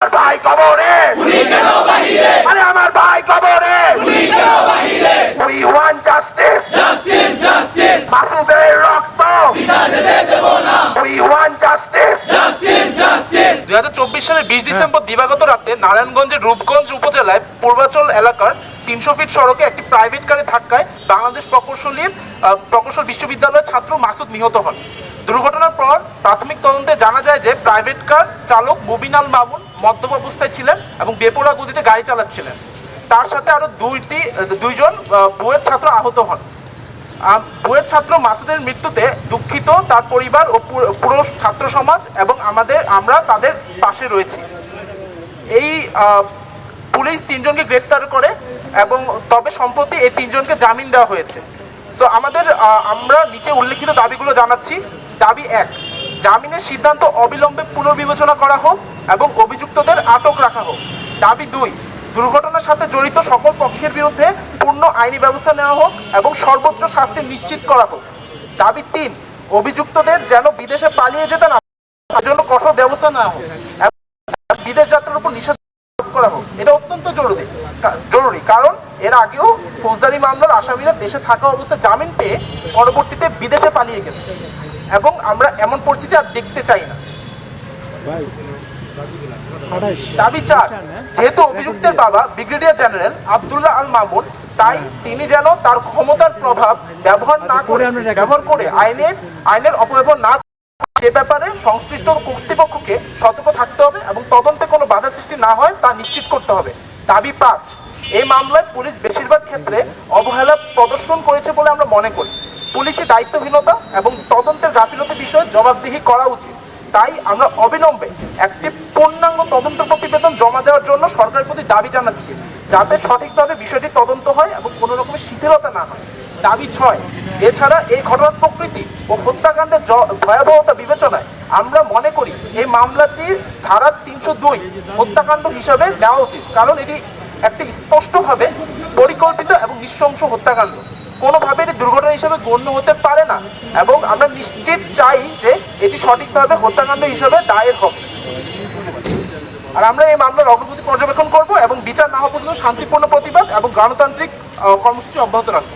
ভাই কবরে আরে আমার ভাই কবরে উই ওয়ান্ট জাস্টিস মাসুদের রক্ত উই ওয়ান্ট জাস্টিস 2024 সালের 20 ডিসেম্বর দিবাগত রাতে নারায়ণগঞ্জের রূপগঞ্জ উপজেলায় পূর্বাচল এলাকার 300 ফিট সড়কে একটি প্রাইভেট কারে ধাক্কায় বাংলাদেশ প্রকৌশল বিশ্ববিদ্যালয়ের ছাত্র মাসুদ নিহত হন। দুর্ঘটনার পর প্রাথমিক তদন্তে জানা যায় যে প্রাইভেট কার চালক মুবিন আল মামুন মদ্যপ অবস্থায় ছিলেন এবং বেপরোয়া গতিতে গাড়ি চালাচ্ছিলেন। তার সাথে আরো দুইজন বুয়েট ছাত্র আহত হন। বুয়েট ছাত্র মাসুদের মৃত্যুতে দুঃখিত তার পরিবার ও পুরো ছাত্র সমাজ এবং আমরা তাদের পাশে রয়েছি। এই পুলিশ 3 জনকে গ্রেফতার করে এবং তবে সম্প্রতি এই 3 জনকে জামিন দেওয়া হয়েছে। তো আমরা নিচে উল্লেখিত দাবিগুলো জানাচ্ছি। দাবি 1, জামিনের সিদ্ধান্ত অবিলম্বে পুনর্বিবেচনা করা হোক এবং অভিযুক্তদের আটক রাখা হোক। দাবি 2, দুর্ঘটনার সাথে জড়িত সকল পক্ষের বিরুদ্ধে পূর্ণ আইনি ব্যবস্থা নেওয়া হোক এবং সর্বোচ্চ শাস্তি নিশ্চিত করা হোক। দাবি 3, অভিযুক্তদের যেন বিদেশে পালিয়ে যেতে না তার জন্য কঠোর ব্যবস্থা নেওয়া হোক এবং বিদেশ যাত্রার উপর নিষেধ করা হোক। এটা অত্যন্ত জরুরি কারণ এর আগেও ফৌজদারি মামলার আসামিরা দেশে থাকা অবস্থায় জামিন পেয়ে পরবর্তীতে বিদেশে পালিয়ে গেছে এবং আমরা এমন পরিস্থিতি আর দেখতে চাই না। দাবি 4, যেহেতু অভিযুক্তের বাবা ব্রিগেডিয়ার জেনারেল আব্দুল্লাহ আল মামুন, তাই তিনি যেন তার ক্ষমতার প্রভাব ব্যবহার করে আইনের অপব্যবহার না সে ব্যাপারে সংশ্লিষ্ট কর্তৃপক্ষকে সতর্ক থাকতে হবে এবং তদন্তে কোনো বাধা সৃষ্টি না হয় তা নিশ্চিত করতে হবে। দাবি 5, এই মামলায় পুলিশ বেশিরভাগ ক্ষেত্রে অবহেলা প্রদর্শন করেছে বলে আমরা মনে করি। পুলিশি দায়িত্বহীনতা এবং তদন্তের গাফিলতি বিষয়ে জবাবদিহি করা উচিত। তাই আমরা অবিলম্বে একটি পূর্ণাঙ্গ তদন্ত প্রতিবেদন জমা দেওয়ার জন্য সরকারের প্রতি দাবি জানাচ্ছি, যাতে সঠিকভাবে বিষয়টি তদন্ত হয় এবং কোনো রকমের শিথিলতা না হয়। দাবি 6, এছাড়া এই ঘটনার প্রকৃতি ও হত্যাকাণ্ডের ভয়াবহতা বিবেচনায় আমরা মনে করি এই মামলাটি ধারা 302 হত্যাকাণ্ড হিসাবে নেওয়া উচিত, কারণ এটি একটি স্পষ্টভাবে পরিকল্পিত এবং নৃশংস হত্যাকাণ্ড, কোনোভাবে এটি দুর্ঘটনা হিসেবে গণ্য হতে পারে না এবং আমরা নিশ্চিত চাই যে এটি সঠিকভাবে হত্যাকাণ্ড হিসেবে দায়ের হবে। আর আমরা এই মামলার অগ্রগতি পর্যবেক্ষণ করব এবং বিচার না হওয়া পর্যন্ত শান্তিপূর্ণ প্রতিবাদ এবং গণতান্ত্রিক কর্মসূচি অব্যাহত রাখবো।